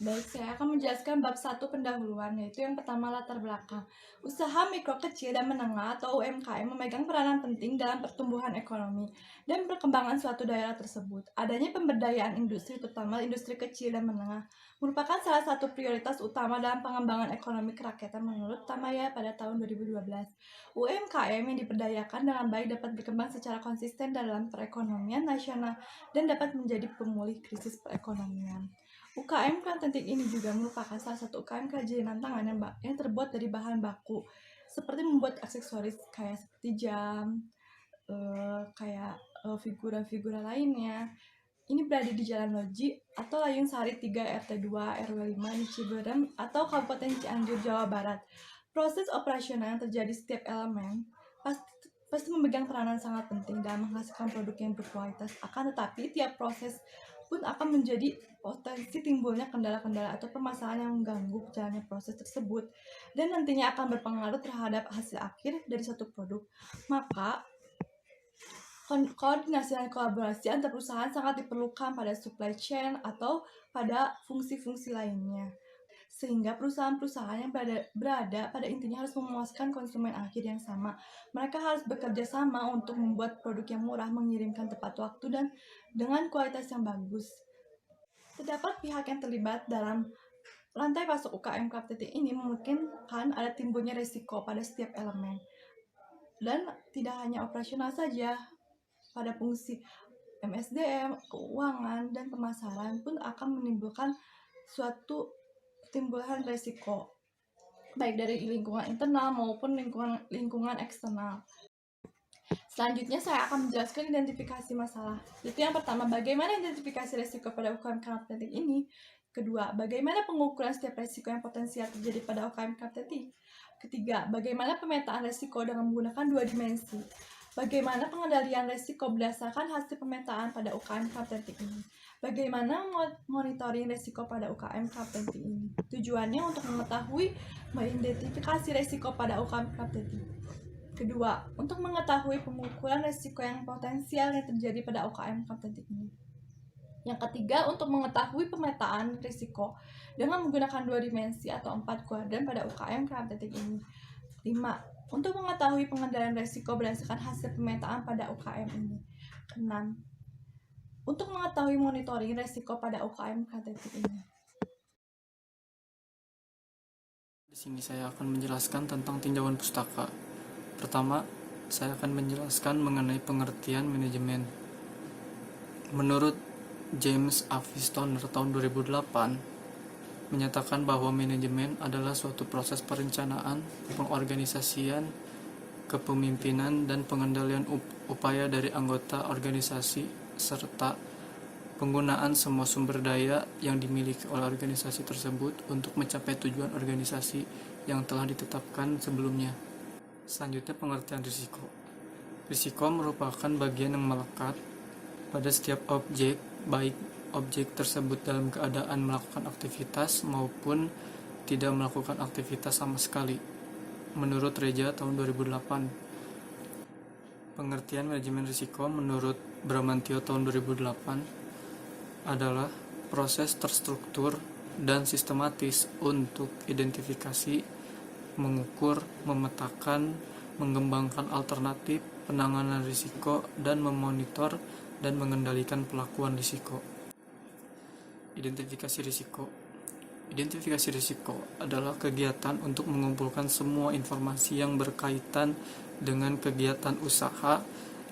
Baik, saya akan menjelaskan bab 1 pendahuluan, yaitu yang pertama latar belakang. Usaha mikro kecil dan menengah atau UMKM memegang peranan penting dalam pertumbuhan ekonomi dan perkembangan suatu daerah tersebut. Adanya pemberdayaan industri, terutama industri kecil dan menengah, merupakan salah satu prioritas utama dalam pengembangan ekonomi kerakyatan menurut Tamaya pada tahun 2012. UMKM yang diberdayakan dengan baik dapat berkembang secara konsisten dalam perekonomian nasional dan dapat menjadi pemulih krisis perekonomian. UKM Krantentik ini juga merupakan salah satu UKM kerajinan tangan yang terbuat dari bahan baku, seperti membuat aksesoris kayak seperti jam, figura-figura lainnya. Ini berada di Jalan Loji atau Layung Sari 3 RT 2 RW 5 di Ciberem atau Kabupaten Cianjur, Jawa Barat. Proses operasional yang terjadi setiap elemen pasti memegang peranan sangat penting dalam menghasilkan produk yang berkualitas. Akan tetapi tiap proses pun akan menjadi potensi timbulnya kendala-kendala atau permasalahan yang mengganggu jalannya proses tersebut dan nantinya akan berpengaruh terhadap hasil akhir dari suatu produk. Maka koordinasi dan kolaborasi antar perusahaan sangat diperlukan pada supply chain atau pada fungsi-fungsi lainnya. Sehingga perusahaan-perusahaan yang berada pada intinya harus memuaskan konsumen akhir yang sama. Mereka harus bekerja sama untuk membuat produk yang murah, mengirimkan tepat waktu, dan dengan kualitas yang bagus. Terdapat pihak yang terlibat dalam rantai pasok UKM Krantentik ini memungkinkan ada timbulnya risiko pada setiap elemen. Dan tidak hanya operasional saja, pada fungsi MSDM, keuangan, dan pemasaran pun akan menimbulkan suatu timbulan resiko, baik dari lingkungan internal maupun lingkungan eksternal. Selanjutnya saya akan menjelaskan identifikasi masalah. Itu yang pertama, bagaimana identifikasi resiko pada UKM Krantentik ini. Kedua, bagaimana pengukuran setiap resiko yang potensial terjadi pada UKM Krantentik. Ketiga, bagaimana pemetaan resiko dengan menggunakan 2 dimensi. Bagaimana pengendalian resiko berdasarkan hasil pemetaan pada UKM Krantentik ini. Bagaimana monitoring resiko pada UKM Krantentik ini. Tujuannya untuk mengetahui mengidentifikasi resiko pada UKM Krantentik. Kedua, untuk mengetahui pengukuran resiko yang potensial yang terjadi pada UKM Krantentik ini. Yang ketiga, untuk mengetahui pemetaan risiko dengan menggunakan 2 dimensi atau 4 kuadran pada UKM Krantentik ini. 5. Untuk mengetahui pengendalian risiko berdasarkan hasil pemetaan pada UKM ini. 6. Untuk mengetahui monitoring risiko pada UKM Krantentik ini. Di sini saya akan menjelaskan tentang tinjauan pustaka. Pertama, saya akan menjelaskan mengenai pengertian manajemen. Menurut James Avis Toner tahun 2008, menyatakan bahwa manajemen adalah suatu proses perencanaan, pengorganisasian, kepemimpinan, dan pengendalian upaya dari anggota organisasi serta penggunaan semua sumber daya yang dimiliki oleh organisasi tersebut untuk mencapai tujuan organisasi yang telah ditetapkan sebelumnya. Selanjutnya, pengertian risiko. Risiko merupakan bagian yang melekat pada setiap objek, baik objek tersebut dalam keadaan melakukan aktivitas maupun tidak melakukan aktivitas sama sekali. Menurut Reja tahun 2008. Pengertian manajemen risiko menurut Bramantio tahun 2008 adalah proses terstruktur dan sistematis untuk identifikasi, mengukur, memetakan, mengembangkan alternatif penanganan risiko, dan memonitor dan mengendalikan pelakuan risiko. Identifikasi risiko. Identifikasi risiko adalah kegiatan untuk mengumpulkan semua informasi yang berkaitan dengan kegiatan usaha.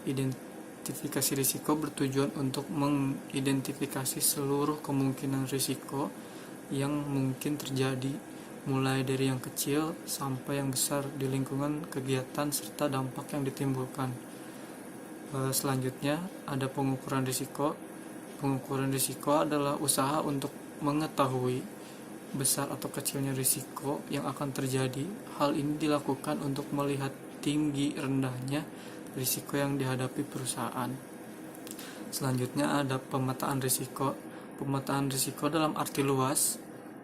Identifikasi risiko bertujuan untuk mengidentifikasi seluruh kemungkinan risiko yang mungkin terjadi, mulai dari yang kecil sampai yang besar di lingkungan kegiatan serta dampak yang ditimbulkan. Selanjutnya ada pengukuran risiko. Pengukuran risiko adalah usaha untuk mengetahui besar atau kecilnya risiko yang akan terjadi. Hal ini dilakukan untuk melihat tinggi rendahnya risiko yang dihadapi perusahaan. Selanjutnya ada pemetaan risiko. Pemetaan risiko dalam arti luas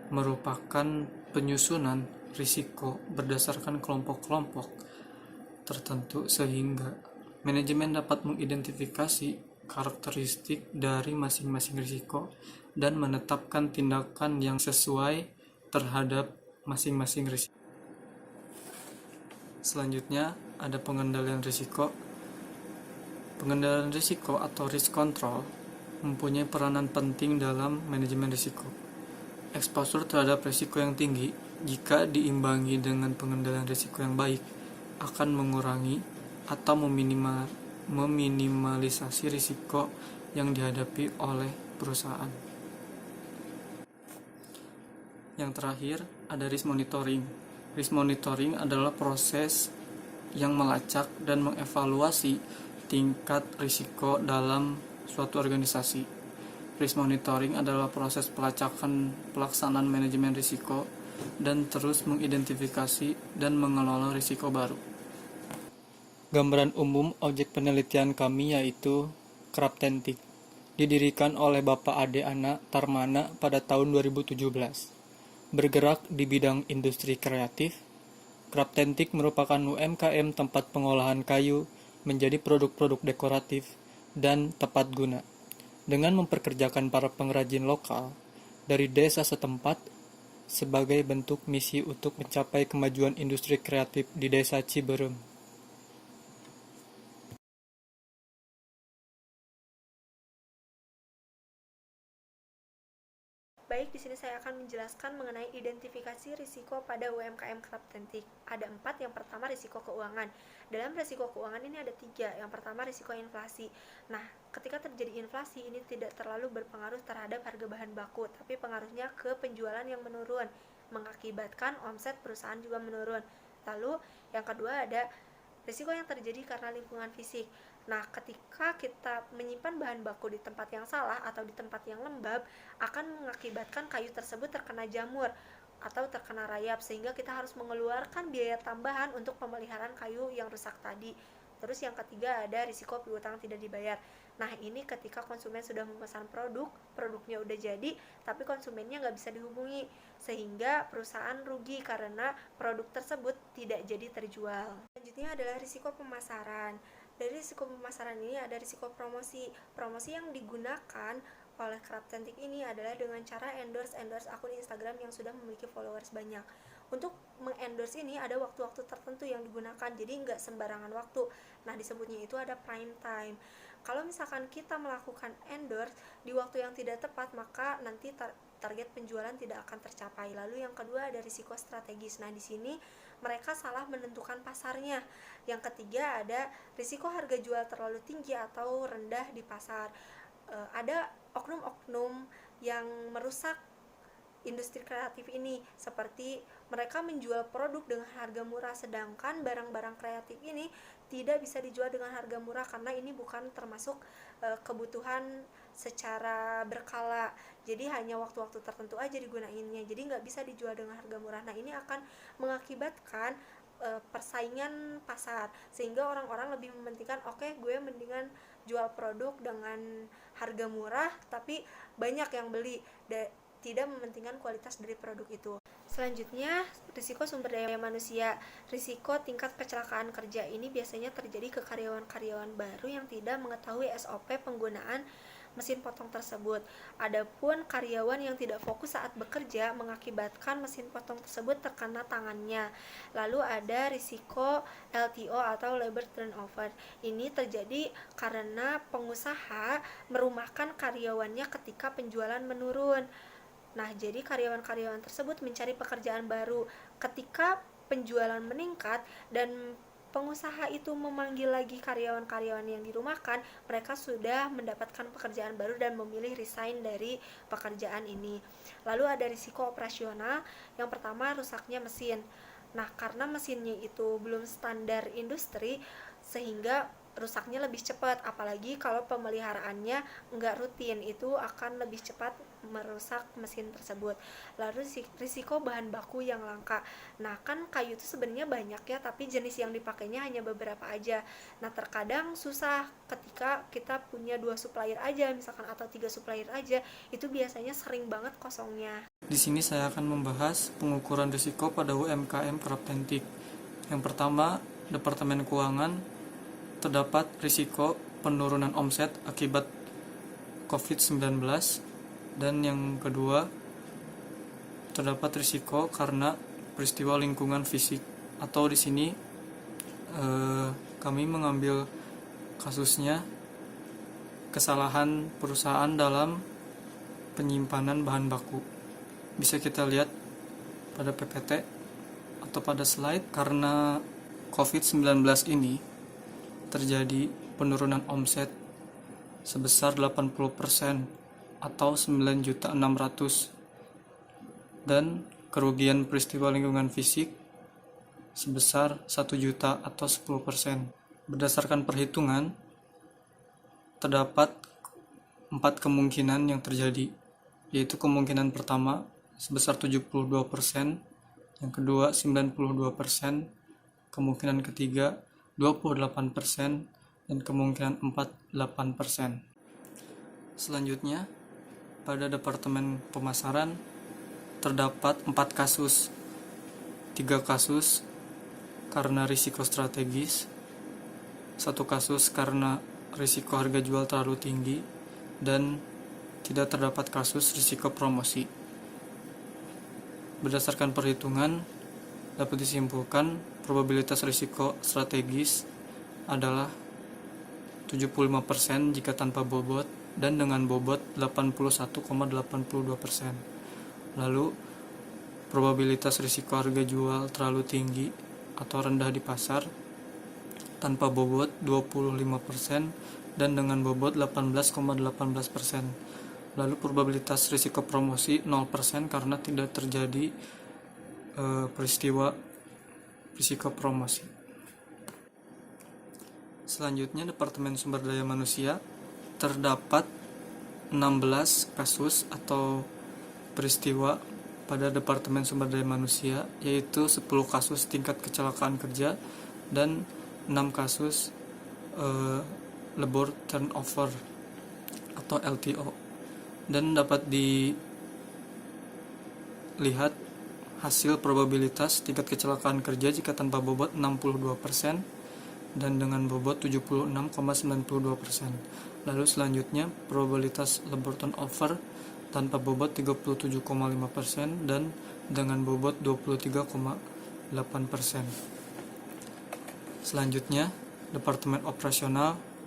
merupakan penyusunan risiko berdasarkan kelompok-kelompok tertentu sehingga manajemen dapat mengidentifikasi karakteristik dari masing-masing risiko dan menetapkan tindakan yang sesuai terhadap masing-masing risiko. Selanjutnya, ada pengendalian risiko. Pengendalian risiko atau risk control mempunyai peranan penting dalam manajemen risiko. Eksposur terhadap risiko yang tinggi, jika diimbangi dengan pengendalian risiko yang baik, akan mengurangi atau meminimalisasi risiko yang dihadapi oleh perusahaan. Yang terakhir, ada risk monitoring. Risk monitoring adalah proses yang melacak dan mengevaluasi tingkat risiko dalam suatu organisasi. Risk monitoring adalah proses pelacakan pelaksanaan manajemen risiko dan terus mengidentifikasi dan mengelola risiko baru. Gambaran umum objek penelitian kami yaitu Kraptentik, didirikan oleh Bapak Ade Ana Tarmana pada tahun 2017. Bergerak di bidang industri kreatif, Kraptentik merupakan UMKM tempat pengolahan kayu menjadi produk-produk dekoratif dan tepat guna, dengan memperkerjakan para pengrajin lokal dari desa setempat sebagai bentuk misi untuk mencapai kemajuan industri kreatif di desa Ciberem. Baik, di sini saya akan menjelaskan mengenai identifikasi risiko pada UMKM Kraptentik. Ada 4. Yang pertama, risiko keuangan. Dalam risiko keuangan ini ada 3. Yang pertama, risiko inflasi. Nah, ketika terjadi inflasi, ini tidak terlalu berpengaruh terhadap harga bahan baku, tapi pengaruhnya ke penjualan yang menurun, mengakibatkan omset perusahaan juga menurun. Lalu, yang kedua ada risiko yang terjadi karena lingkungan fisik. Nah, ketika kita menyimpan bahan baku di tempat yang salah atau di tempat yang lembab, akan mengakibatkan kayu tersebut terkena jamur atau terkena rayap, sehingga kita harus mengeluarkan biaya tambahan untuk pemeliharaan kayu yang rusak tadi. Terus yang ketiga ada risiko piutang tidak dibayar. Nah, ini ketika konsumen sudah memesan produk, produknya udah jadi, tapi konsumennya nggak bisa dihubungi, sehingga perusahaan rugi karena produk tersebut tidak jadi terjual. Selanjutnya adalah risiko pemasaran. Dari risiko pemasaran ini ada risiko promosi. Promosi yang digunakan oleh Kraptentik ini adalah dengan cara endorse akun Instagram yang sudah memiliki followers banyak. Untuk mengendorse ini ada waktu-waktu tertentu yang digunakan, jadi nggak sembarangan waktu. Nah, disebutnya itu ada prime time. Kalau misalkan kita melakukan endorse di waktu yang tidak tepat, maka nanti target penjualan tidak akan tercapai. Lalu yang kedua ada risiko strategis. Nah, di sini mereka salah menentukan pasarnya. Yang ketiga ada risiko harga jual terlalu tinggi atau rendah di pasar. Ada oknum-oknum yang merusak industri kreatif ini, seperti mereka menjual produk dengan harga murah, sedangkan barang-barang kreatif ini tidak bisa dijual dengan harga murah karena ini bukan termasuk kebutuhan secara berkala, jadi hanya waktu-waktu tertentu aja digunainnya, jadi nggak bisa dijual dengan harga murah. Nah, ini akan mengakibatkan persaingan pasar, sehingga orang-orang lebih mementingkan gue mendingan jual produk dengan harga murah tapi banyak yang beli, tidak mementingkan kualitas dari produk itu. Selanjutnya, risiko sumber daya manusia. Risiko tingkat kecelakaan kerja ini biasanya terjadi ke karyawan-karyawan baru yang tidak mengetahui SOP penggunaan mesin potong tersebut. Adapun karyawan yang tidak fokus saat bekerja mengakibatkan mesin potong tersebut terkena tangannya. Lalu ada risiko LTO atau labor turnover. Ini terjadi karena pengusaha merumahkan karyawannya ketika penjualan menurun. Nah, jadi karyawan-karyawan tersebut mencari pekerjaan baru. Ketika penjualan meningkat dan pengusaha itu memanggil lagi karyawan-karyawan yang dirumahkan, mereka sudah mendapatkan pekerjaan baru dan memilih resign dari pekerjaan ini. Lalu ada risiko operasional. Yang pertama, rusaknya mesin. Nah, karena mesinnya itu belum standar industri, sehingga rusaknya lebih cepat, apalagi kalau pemeliharaannya nggak rutin, itu akan lebih cepat merusak mesin tersebut. Lalu risiko bahan baku yang langka. Nah, kan kayu itu sebenarnya banyak ya, tapi jenis yang dipakainya hanya beberapa aja. Nah, terkadang susah ketika kita punya 2 supplier aja misalkan, atau 3 supplier aja, itu biasanya sering banget kosongnya. Di sini saya akan membahas pengukuran risiko pada UMKM Kraptentik. Yang pertama, Departemen Keuangan. Terdapat risiko penurunan omset akibat COVID-19, dan yang kedua terdapat risiko karena peristiwa lingkungan fisik, atau di sini kami mengambil kasusnya kesalahan perusahaan dalam penyimpanan bahan baku. Bisa kita lihat pada PPT atau pada slide. Karena COVID-19 ini terjadi penurunan omset sebesar 80% atau 9.600.000, dan kerugian peristiwa lingkungan fisik sebesar 1 juta atau 10%. Berdasarkan perhitungan, terdapat 4 kemungkinan yang terjadi, yaitu kemungkinan pertama sebesar 72%, yang kedua 92%, kemungkinan ketiga 28%, dan kemungkinan 8%. Selanjutnya, pada Departemen Pemasaran terdapat 4 kasus. 3 kasus karena risiko strategis, 1 kasus karena risiko harga jual terlalu tinggi, dan tidak terdapat kasus risiko promosi. Berdasarkan perhitungan, dapat disimpulkan probabilitas risiko strategis adalah 75% jika tanpa bobot, dan dengan bobot 81,82%. Lalu, probabilitas risiko harga jual terlalu tinggi atau rendah di pasar tanpa bobot 25%, dan dengan bobot 18,18%. Lalu probabilitas risiko promosi 0% karena tidak terjadi peristiwa risiko promosi. Selanjutnya, Departemen Sumber Daya Manusia terdapat 16 kasus atau peristiwa pada Departemen Sumber Daya Manusia, yaitu 10 kasus tingkat kecelakaan kerja dan 6 kasus labor turnover atau LTO. Dan dapat dilihat hasil probabilitas tingkat kecelakaan kerja jika tanpa bobot 62% dan dengan bobot 76,92%. Lalu selanjutnya probabilitas labor turnover tanpa bobot 37,5% dan dengan bobot 23,8%. Selanjutnya, Departemen Operasional.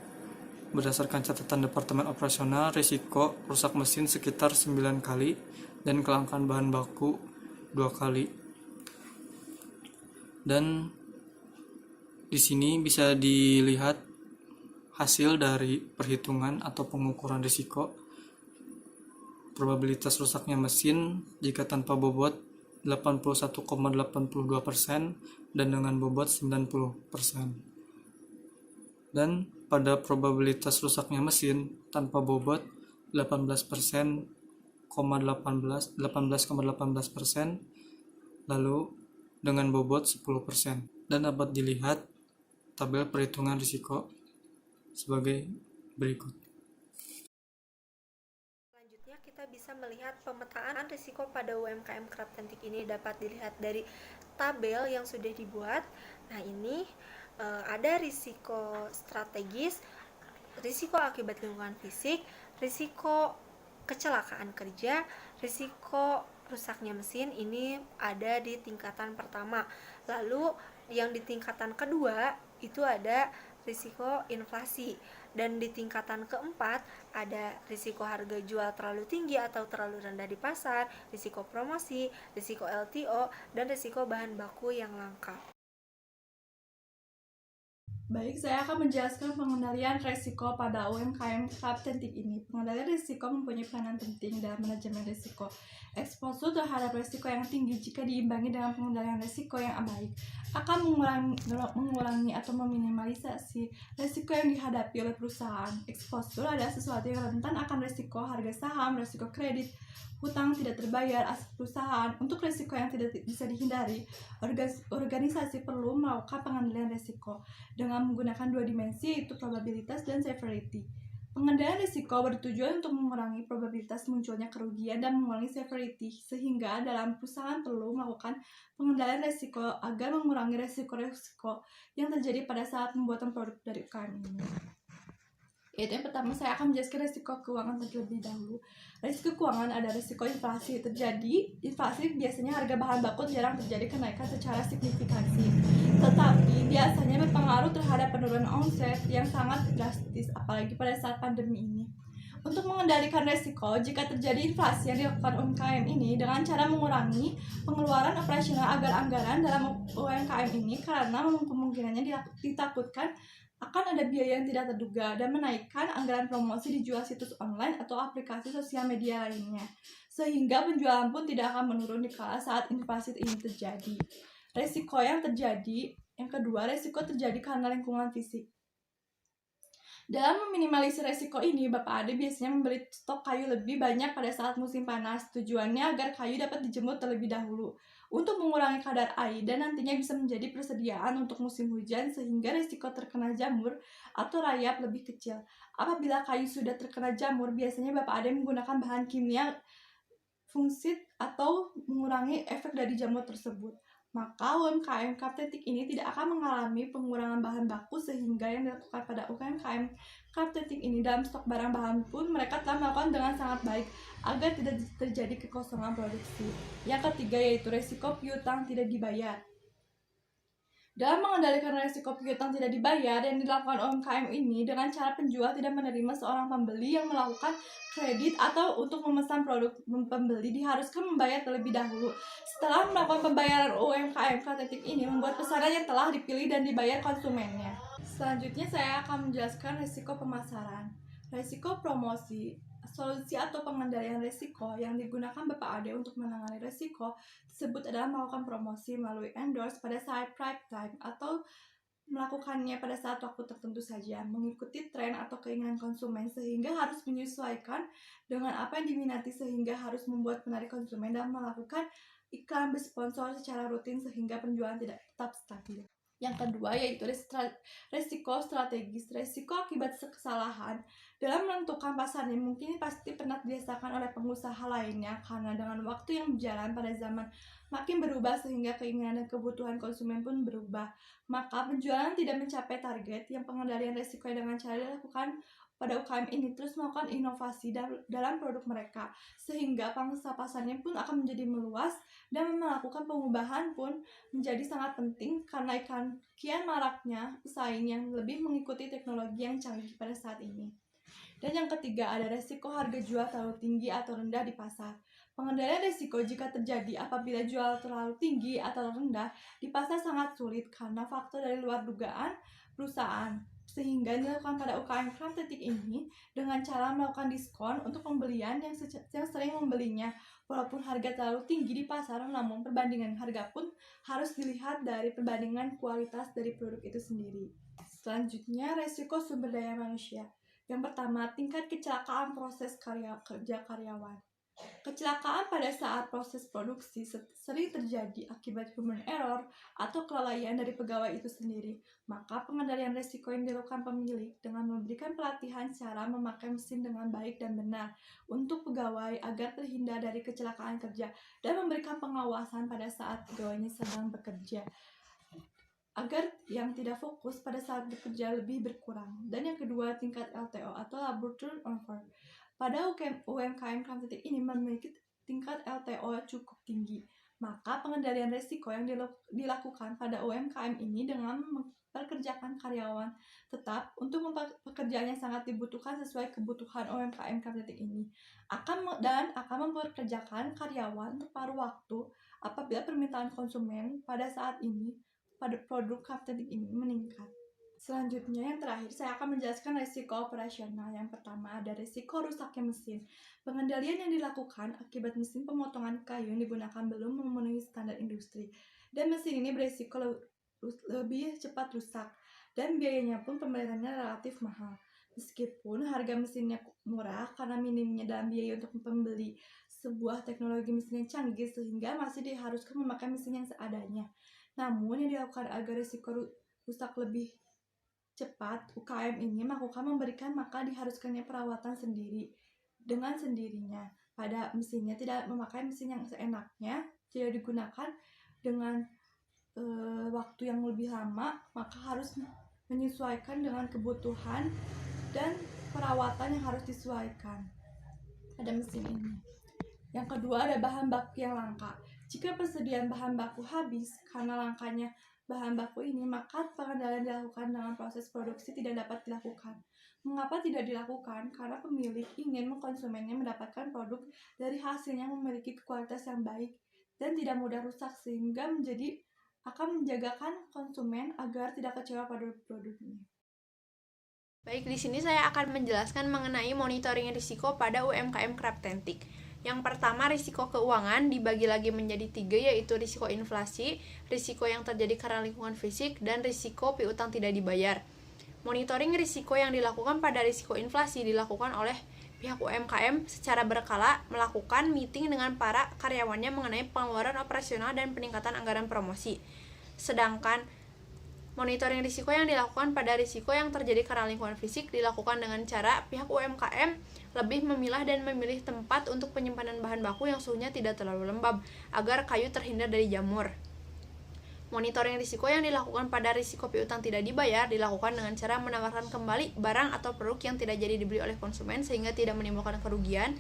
Berdasarkan catatan Departemen Operasional, risiko rusak mesin sekitar 9 kali dan kelangkaan bahan baku 2 kali. Dan di sini bisa dilihat hasil dari perhitungan atau pengukuran risiko probabilitas rusaknya mesin jika tanpa bobot 81,82% dan dengan bobot 90%. Dan pada probabilitas rusaknya mesin tanpa bobot 18,18%, lalu dengan bobot 10%. Dan dapat dilihat tabel perhitungan risiko sebagai berikut. Selanjutnya kita bisa melihat pemetaan risiko pada UMKM Kraftentik ini dapat dilihat dari tabel yang sudah dibuat. Nah, ini ada risiko strategis, risiko akibat lingkungan fisik, risiko kecelakaan kerja, risiko rusaknya mesin ini ada di tingkatan pertama. Lalu yang di tingkatan kedua itu ada risiko inflasi, dan di tingkatan keempat ada risiko harga jual terlalu tinggi atau terlalu rendah di pasar, risiko promosi, risiko LTO, dan risiko bahan baku yang langka. Baik, saya akan menjelaskan pengendalian risiko pada UMKM Kraftentik ini. Pengendalian risiko mempunyai peranan penting dalam manajemen risiko. Eksposur terhadap risiko yang tinggi jika diimbangi dengan pengendalian risiko yang baik akan mengurangi atau meminimalisasi risiko yang dihadapi oleh perusahaan. Eksposur adalah sesuatu yang rentan akan risiko harga saham, risiko kredit, hutang tidak terbayar aset perusahaan. Untuk risiko yang tidak bisa dihindari, organisasi perlu melakukan pengendalian risiko dengan menggunakan 2 dimensi, yaitu probabilitas dan severity. Pengendalian risiko bertujuan untuk mengurangi probabilitas munculnya kerugian dan mengurangi severity, sehingga dalam perusahaan perlu melakukan pengendalian risiko agar mengurangi risiko-risiko yang terjadi pada saat pembuatan produk dari UMKM ini. Yaitu yang pertama, saya akan menjelaskan resiko keuangan terlebih dahulu. Resiko keuangan ada resiko inflasi. Terjadi inflasi, biasanya harga bahan baku jarang terjadi kenaikan secara signifikansi, tetapi biasanya berpengaruh terhadap penurunan omset yang sangat drastis, apalagi pada saat pandemi ini. Untuk mengendalikan resiko jika terjadi inflasi yang dilakukan UMKM ini dengan cara mengurangi pengeluaran operasional agar anggaran dalam UMKM ini, karena kemungkinannya ditakutkan akan ada biaya yang tidak terduga, dan menaikkan anggaran promosi dijual situs online atau aplikasi sosial media lainnya, sehingga penjualan pun tidak akan menurun di kala saat inflasi ini terjadi. Resiko yang terjadi yang kedua, resiko terjadi karena lingkungan fisik. Dalam meminimalisir resiko ini, Bapak Ade biasanya membeli stok kayu lebih banyak pada saat musim panas. Tujuannya agar kayu dapat dijemur terlebih dahulu untuk mengurangi kadar air dan nantinya bisa menjadi persediaan untuk musim hujan, sehingga resiko terkena jamur atau rayap lebih kecil. Apabila kayu sudah terkena jamur, biasanya Bapak Ade menggunakan bahan kimia fungsit atau mengurangi efek dari jamur tersebut. Maka UMKM Kraftetik ini tidak akan mengalami pengurangan bahan baku, sehingga yang dilakukan pada UMKM Kraftetik ini dalam stok barang-bahan pun mereka telah melakukan dengan sangat baik agar tidak terjadi kekosongan produksi. Yang ketiga yaitu resiko piutang tidak dibayar. Dalam mengendalikan resiko piutang tidak dibayar yang dilakukan UMKM ini dengan cara penjual tidak menerima seorang pembeli yang melakukan kredit atau untuk memesan produk, pembeli diharuskan membayar terlebih dahulu. Setelah melakukan pembayaran, UMKM Kraftetik ini membuat pesanan yang telah dipilih dan dibayar konsumennya. Selanjutnya saya akan menjelaskan resiko pemasaran. Resiko promosi, solusi atau pengendalian resiko yang digunakan Bapak Ade untuk menangani resiko tersebut adalah melakukan promosi melalui endorse pada saat prime time atau melakukannya pada saat waktu tertentu saja, mengikuti tren atau keinginan konsumen, sehingga harus menyesuaikan dengan apa yang diminati, sehingga harus membuat menarik konsumen dan melakukan iklan bersponsor secara rutin sehingga penjualan tidak tetap stabil. Yang kedua yaitu resiko strategis. Resiko akibat kesalahan dalam menentukan pasarnya mungkin pasti pernah dirasakan oleh pengusaha lainnya, karena dengan waktu yang berjalan pada zaman makin berubah sehingga keinginan dan kebutuhan konsumen pun berubah, maka penjualan tidak mencapai target. Yang pengendalian resiko dengan cara dilakukan pada UKM ini terus melakukan inovasi dalam produk mereka, sehingga pangsa pasarnya pun akan menjadi meluas, dan melakukan pengubahan pun menjadi sangat penting karena kian maraknya pesaing yang lebih mengikuti teknologi yang canggih pada saat ini. Dan yang ketiga ada resiko harga jual terlalu tinggi atau rendah di pasar. Pengendalian resiko jika terjadi apabila jual terlalu tinggi atau rendah di pasar sangat sulit karena faktor dari luar dugaan perusahaan, sehingga dilakukan pada UKM Kraftetik ini dengan cara melakukan diskon untuk pembelian yang sering membelinya. Walaupun harga terlalu tinggi di pasar, namun perbandingan harga pun harus dilihat dari perbandingan kualitas dari produk itu sendiri. Selanjutnya, resiko sumber daya manusia. Yang pertama, tingkat kecelakaan proses kerja karyawan. Kecelakaan pada saat proses produksi sering terjadi akibat human error atau kelalaian dari pegawai itu sendiri. Maka pengendalian risiko yang dilakukan pemilik dengan memberikan pelatihan cara memakai mesin dengan baik dan benar untuk pegawai agar terhindar dari kecelakaan kerja, dan memberikan pengawasan pada saat pegawainya sedang bekerja agar yang tidak fokus pada saat bekerja lebih berkurang. Dan yang kedua, tingkat LTO atau labor turnover. Pada UMKM Kraftetik ini memiliki tingkat LTO cukup tinggi, maka pengendalian resiko yang dilakukan pada UMKM ini dengan memperkerjakan karyawan tetap untuk pekerjaan yang sangat dibutuhkan sesuai kebutuhan UMKM Kraftetik ini, akan memperkerjakan karyawan separuh waktu apabila permintaan konsumen pada saat ini pada produk Kraftetik ini meningkat. Selanjutnya yang terakhir, saya akan menjelaskan resiko operasional. Yang pertama ada resiko rusaknya mesin. Pengendalian yang dilakukan akibat mesin pemotongan kayu yang digunakan belum memenuhi standar industri, dan mesin ini beresiko lebih cepat rusak, dan biayanya pun pemeliharannya relatif mahal. Meskipun harga mesinnya murah karena minimnya dalam biaya untuk pembeli sebuah teknologi mesin yang canggih, sehingga masih diharuskan memakai mesin yang seadanya. Namun yang dilakukan agar risiko rusak lebih cepat, UKM ini memberikan maka diharuskannya perawatan sendiri dengan sendirinya pada mesinnya, tidak memakai mesin yang seenaknya, tidak digunakan dengan waktu yang lebih lama, maka harus menyesuaikan dengan kebutuhan dan perawatan yang harus disesuaikan pada mesin ini. Yang kedua ada bahan baku yang langka. Jika persediaan bahan baku habis karena langkanya bahan baku ini, maka pengendalian dilakukan dengan proses produksi tidak dapat dilakukan. Mengapa tidak dilakukan? Karena pemilik ingin konsumennya mendapatkan produk dari hasilnya memiliki kualitas yang baik dan tidak mudah rusak, sehingga akan menjagakan konsumen agar tidak kecewa pada produk ini. Baik, di sini saya akan menjelaskan mengenai monitoring risiko pada UMKM Kraftentik. Yang pertama, risiko keuangan dibagi lagi menjadi 3, yaitu risiko inflasi, risiko yang terjadi karena lingkungan fisik, dan risiko piutang tidak dibayar. Monitoring risiko yang dilakukan pada risiko inflasi dilakukan oleh pihak UMKM secara berkala melakukan meeting dengan para karyawannya mengenai pengeluaran operasional dan peningkatan anggaran promosi. Sedangkan monitoring risiko yang dilakukan pada risiko yang terjadi karena lingkungan fisik dilakukan dengan cara pihak UMKM lebih memilah dan memilih tempat untuk penyimpanan bahan baku yang suhunya tidak terlalu lembab agar kayu terhindar dari jamur. Monitoring risiko yang dilakukan pada risiko piutang tidak dibayar dilakukan dengan cara menawarkan kembali barang atau produk yang tidak jadi dibeli oleh konsumen sehingga tidak menimbulkan kerugian.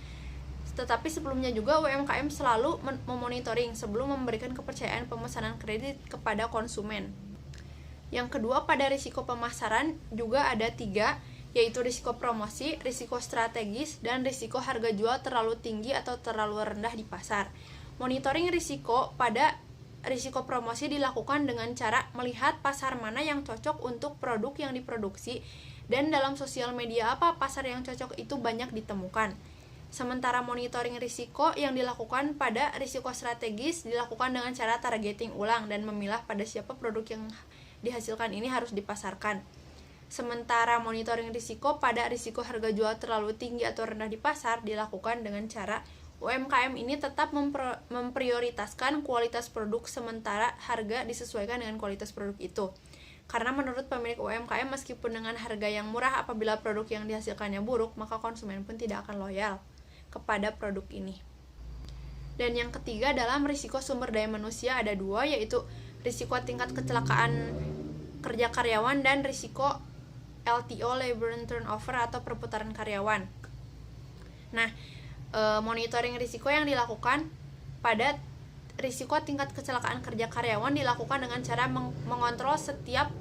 Tetapi sebelumnya juga UMKM selalu memonitoring sebelum memberikan kepercayaan pemesanan kredit kepada konsumen. Yang kedua, pada risiko pemasaran juga ada 3, yaitu risiko promosi, risiko strategis, dan risiko harga jual terlalu tinggi atau terlalu rendah di pasar. Monitoring risiko pada risiko promosi dilakukan dengan cara melihat pasar mana yang cocok untuk produk yang diproduksi dan dalam sosial media apa pasar yang cocok itu banyak ditemukan. Sementara monitoring risiko yang dilakukan pada risiko strategis dilakukan dengan cara targeting ulang dan memilah pada siapa produk yang dihasilkan ini harus dipasarkan. Sementara monitoring risiko pada risiko harga jual terlalu tinggi atau rendah di pasar dilakukan dengan cara UMKM ini tetap memprioritaskan kualitas produk sementara harga disesuaikan dengan kualitas produk itu. Karena menurut pemilik UMKM meskipun dengan harga yang murah apabila produk yang dihasilkannya buruk, maka konsumen pun tidak akan loyal kepada produk ini. Dan yang ketiga dalam risiko sumber daya manusia ada 2, yaitu risiko tingkat kecelakaan kerja karyawan dan risiko LTO labor and turnover atau perputaran karyawan. Nah, monitoring risiko yang dilakukan pada risiko tingkat kecelakaan kerja karyawan dilakukan dengan cara mengontrol setiap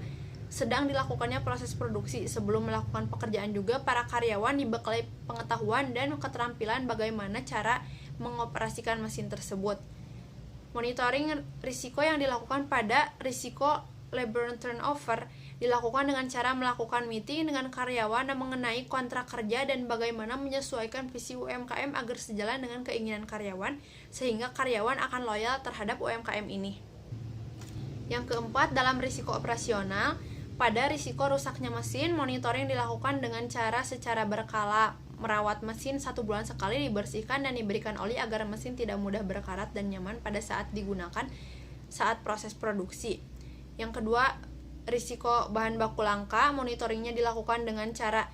sedang dilakukannya proses produksi. Sebelum melakukan pekerjaan juga para karyawan dibekali pengetahuan dan keterampilan bagaimana cara mengoperasikan mesin tersebut. Monitoring risiko yang dilakukan pada risiko labor and turnover dilakukan dengan cara melakukan meeting dengan karyawan mengenai kontrak kerja dan bagaimana menyesuaikan visi UMKM agar sejalan dengan keinginan karyawan sehingga karyawan akan loyal terhadap UMKM ini. Yang keempat, dalam risiko operasional, pada risiko rusaknya mesin, monitoring dilakukan dengan cara secara berkala merawat mesin 1 bulan sekali, dibersihkan dan diberikan oli agar mesin tidak mudah berkarat dan nyaman pada saat digunakan saat proses produksi. Yang kedua, risiko bahan baku langka, monitoringnya dilakukan dengan cara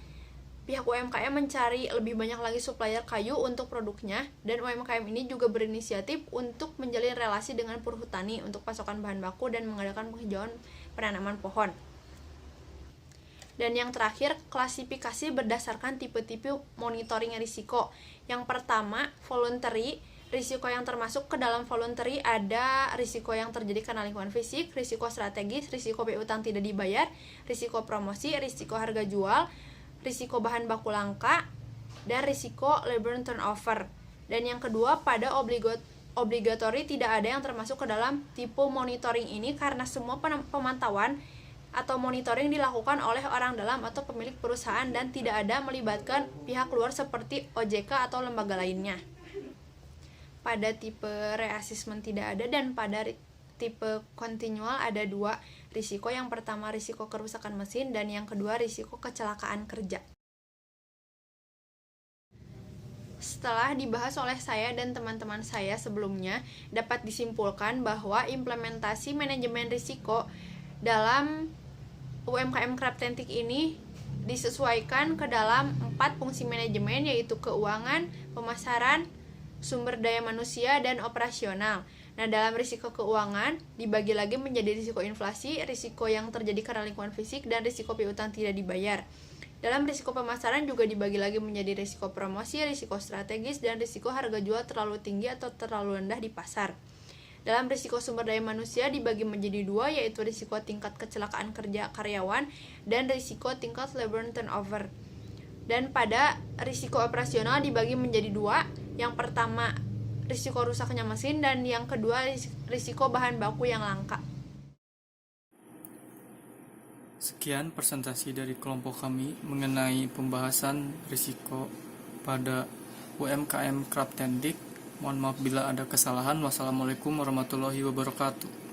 pihak UMKM mencari lebih banyak lagi supplier kayu untuk produknya, dan UMKM ini juga berinisiatif untuk menjalin relasi dengan perhutani untuk pasokan bahan baku dan mengadakan penghijauan penanaman pohon. Dan yang terakhir, klasifikasi berdasarkan tipe-tipe monitoring risiko. Yang pertama, voluntary. Risiko yang termasuk ke dalam voluntary ada risiko yang terjadi karena lingkungan fisik, risiko strategis, risiko piutang tidak dibayar, risiko promosi, risiko harga jual, risiko bahan baku langka, dan risiko labor turnover. Dan yang kedua, pada obligatory tidak ada yang termasuk ke dalam tipe monitoring ini karena semua pemantauan atau monitoring dilakukan oleh orang dalam atau pemilik perusahaan dan tidak ada melibatkan pihak luar seperti OJK atau lembaga lainnya. Pada tipe reassessment tidak ada, dan pada tipe continual ada 2 risiko. Yang pertama risiko kerusakan mesin dan yang kedua risiko kecelakaan kerja. Setelah dibahas oleh saya dan teman-teman saya sebelumnya, dapat disimpulkan bahwa implementasi manajemen risiko dalam UMKM Kraftentik ini disesuaikan ke dalam 4 fungsi manajemen, yaitu keuangan, pemasaran, sumber daya manusia, dan operasional. Nah, dalam risiko keuangan dibagi lagi menjadi risiko inflasi, risiko yang terjadi karena lingkungan fisik, dan risiko piutang tidak dibayar. Dalam risiko pemasaran juga dibagi lagi menjadi risiko promosi, risiko strategis, dan risiko harga jual terlalu tinggi atau terlalu rendah di pasar. Dalam risiko sumber daya manusia dibagi menjadi dua, yaitu risiko tingkat kecelakaan kerja karyawan dan risiko tingkat labor turnover. Dan pada risiko operasional dibagi menjadi dua, yang pertama risiko rusaknya mesin dan yang kedua risiko bahan baku yang langka. Sekian presentasi dari kelompok kami mengenai pembahasan risiko pada UMKM Kraftendik. Mohon maaf bila ada kesalahan. Wassalamualaikum warahmatullahi wabarakatuh.